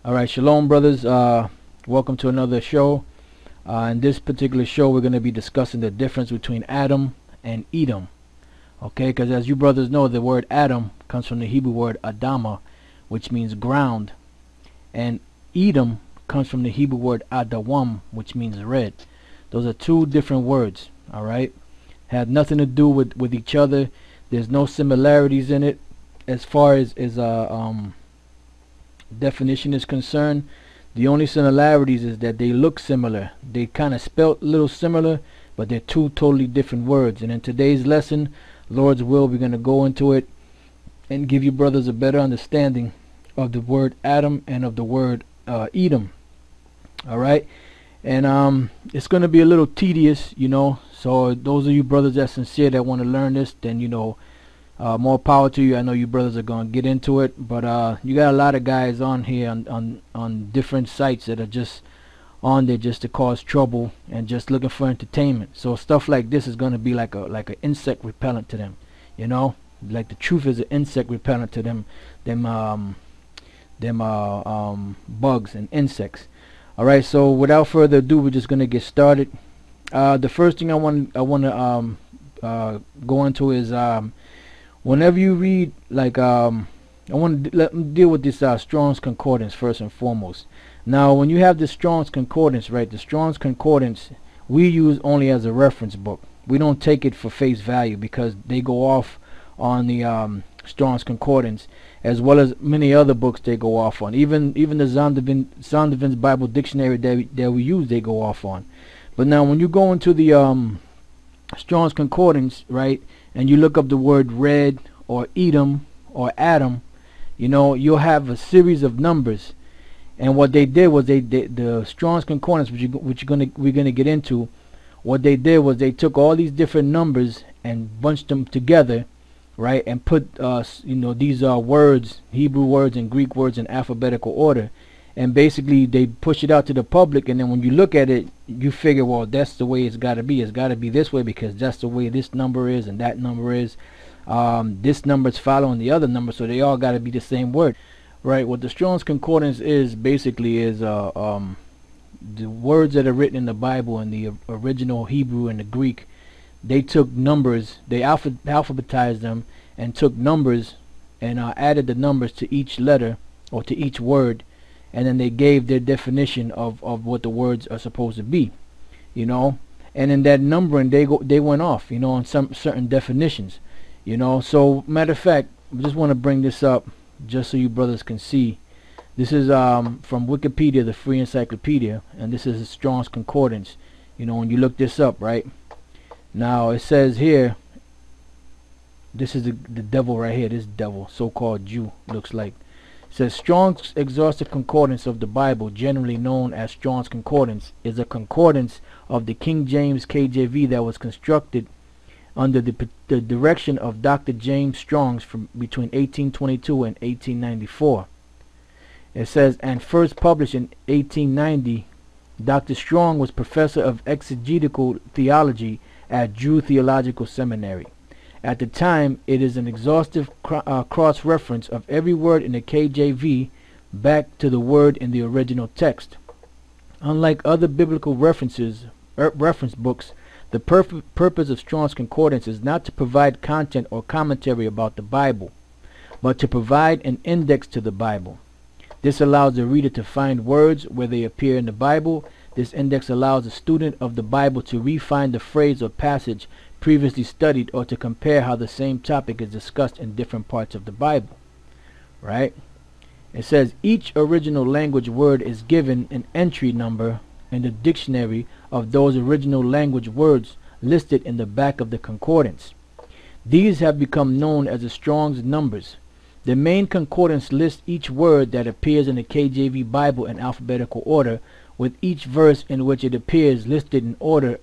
Alright, shalom brothers. Welcome to another show. In this particular show we're going to be discussing the difference between Adam and Edom. Okay, because as you brothers know, the word Adam comes from the Hebrew word Adama, which means ground. And Edom comes from the Hebrew word Adawam, which means red. Those are two different words. Alright, have nothing to do with each other. There's no similarities in it as far as definition is concerned. The only similarities is that they look similar. They kind of spelt a little similar, but they're two totally different words. And in today's lesson, Lord's will, we're going to go into it and give you brothers a better understanding of the word Adam and of the word Edom. Alright, and it's going to be a little tedious, so those of you brothers that sincere that want to learn this, then more power to you. I know you brothers are going to get into it, but you got a lot of guys on here on different sites that are just on there just to cause trouble and just looking for entertainment. So stuff like this is going to be like an insect repellent to them, like the truth is an insect repellent to them bugs and insects. Alright, so without further ado, we're just going to get started. The first thing I want to go into is whenever you read, I want to deal with this Strong's Concordance first and foremost. Now, when you have the Strong's Concordance, right, the Strong's Concordance we use only as a reference book. We don't take it for face value because they go off on the Strong's Concordance, as well as many other books they go off on. Even the Zondervan's Bible Dictionary that we use, they go off on. But now, when you go into the Strong's Concordance, right, and you look up the word red or Edom or Adam, you'll have a series of numbers. And what they did was the Strong's Concordance, which we're gonna get into, what they did was they took all these different numbers and bunched them together, right, and put these words, Hebrew words and Greek words, in alphabetical order. And basically they push it out to the public, and then when you look at it, you figure, well, that's the way it's got to be. It's got to be this way because that's the way this number is and that number is. This number is following the other number, so they all got to be the same word, right? What the Strong's Concordance is basically is the words that are written in the Bible in the original Hebrew and the Greek. They took numbers, they alphabetized them and took numbers and added the numbers to each letter or to each word. And then they gave their definition of what the words are supposed to be, and in that numbering they went off, on some certain definitions, So matter of fact, I just want to bring this up just so you brothers can see. This is from Wikipedia, the free encyclopedia, and this is Strong's Concordance. When you look this up, right now, it says here, this is the devil right here. This devil, so-called Jew, looks like. It says Strong's Exhaustive Concordance of the Bible, generally known as Strong's Concordance, is a concordance of the King James KJV that was constructed under the direction of Dr. James Strong from between 1822 and 1894. It says, and first published in 1890, Dr. Strong was professor of exegetical theology at Drew Theological Seminary. At the time, it is an exhaustive cross-reference of every word in the KJV back to the word in the original text. Unlike other biblical reference books, the purpose of Strong's Concordance is not to provide content or commentary about the Bible, but to provide an index to the Bible. This allows the reader to find words where they appear in the Bible. This index allows a student of the Bible to refine the phrase or passage previously studied, or to compare how the same topic is discussed in different parts of the Bible, right? It says each original language word is given an entry number in the dictionary of those original language words listed in the back of the concordance. These have become known as the Strong's numbers. The main concordance lists each word that appears in the KJV Bible in alphabetical order, with each verse in which it appears listed in order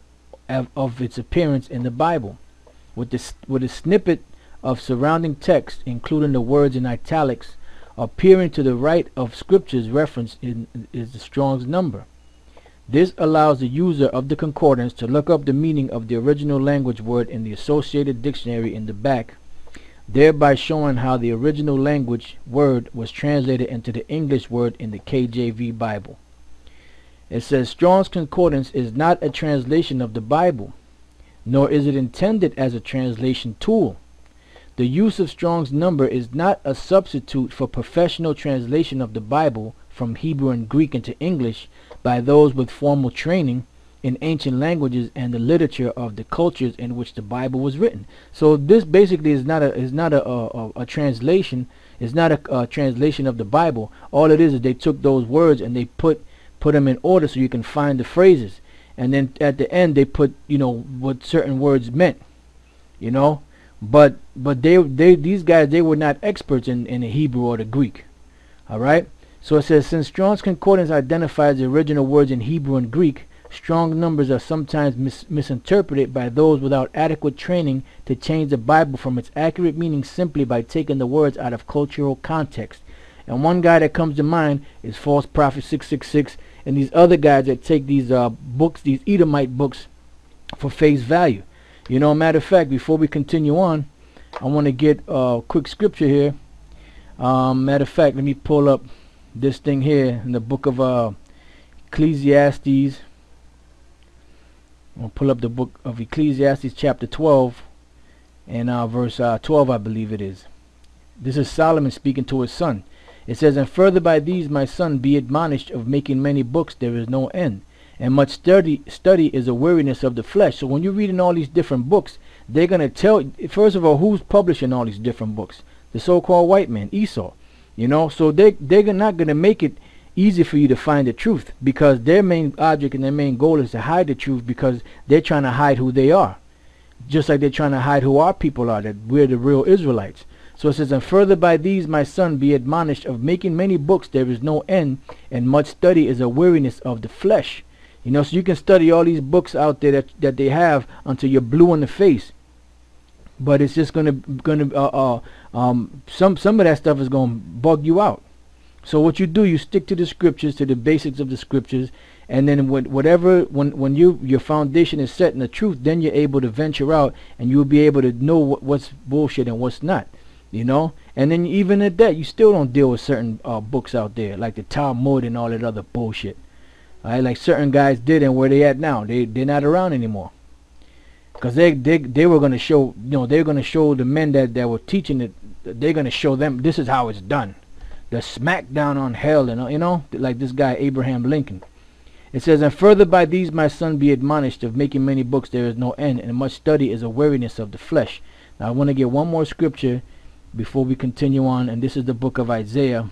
of its appearance in the Bible, with a snippet of surrounding text, including the words in italics, appearing to the right of scripture's reference is the Strong's number. This allows the user of the concordance to look up the meaning of the original language word in the associated dictionary in the back. thereby showing how the original language word was translated into the English word in the KJV Bible. It says Strong's Concordance is not a translation of the Bible, nor is it intended as a translation tool. The use of Strong's number is not a substitute for professional translation of the Bible from Hebrew and Greek into English by those with formal training in ancient languages and the literature of the cultures in which the Bible was written. So this basically is not a translation. It's not a translation of the Bible. All it is they took those words and they put them in order so you can find the phrases, and then at the end they put, you know, what certain words meant, you know. But these guys, they were not experts in the Hebrew or the Greek. All right. So it says, since Strong's Concordance identifies the original words in Hebrew and Greek, strong numbers are sometimes misinterpreted by those without adequate training to change the Bible from its accurate meaning simply by taking the words out of cultural context. And one guy that comes to mind is False Prophet 666 and these other guys that take these books, these Edomite books, for face value. You know, matter of fact, before we continue on, I want to get a quick scripture here. Matter of fact, let me pull up this thing here in the book of Ecclesiastes. I'll pull up the book of Ecclesiastes chapter 12 and verse 12, I believe it is. This is Solomon speaking to his son. It says, and further by these, my son, be admonished of making many books, there is no end. And much study is a weariness of the flesh. So when you're reading all these different books, they're going to tell, first of all, who's publishing all these different books? The so-called white man, Esau. You know, so they're not going to make it easy for you to find the truth, because their main object and their main goal is to hide the truth, because they're trying to hide who they are. Just like they're trying to hide who our people are, that we're the real Israelites. So it says, and further by these, my son, be admonished of making many books, there is no end, and much study is a weariness of the flesh. You know, so you can study all these books out there that they have until you're blue in the face, but it's just some of that stuff is gonna bug you out. So what you do, you stick to the scriptures, to the basics of the scriptures, and then when your foundation is set in the truth, then you're able to venture out and you'll be able to know what's bullshit and what's not. You know, and then even at that, you still don't deal with certain books out there like the Talmud and all that other bullshit. Alright, like certain guys did, and where they at now? They're not around anymore, because they were going to show, you know, they're going to show the men that were teaching it. They're going to show them this is how it's done. The smackdown on hell, and you know, like this guy Abraham Lincoln. It says, and further by these, my son, be admonished of making many books, there is no end, and much study is a weariness of the flesh. Now I want to get one more scripture before we continue on, and this is the book of Isaiah,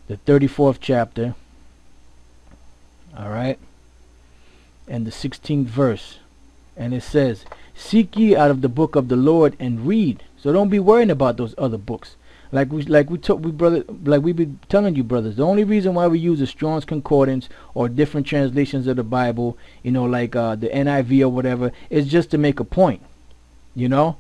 the 34th chapter, all right, and the 16th verse. And it says, seek ye out of the book of the Lord and read. So don't be worrying about those other books. Like we've been telling you, brothers, the only reason why we use the Strong's Concordance or different translations of the Bible, you know, like the NIV or whatever, is just to make a point. You know,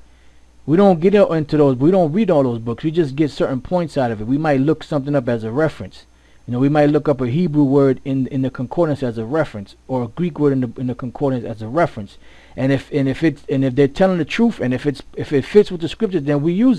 we don't get into those. We don't read all those books. We just get certain points out of it. We might look something up as a reference. You know, we might look up a Hebrew word in the concordance as a reference, or a Greek word in the concordance as a reference. And if they're telling the truth, and if it fits with the scriptures, then we use it.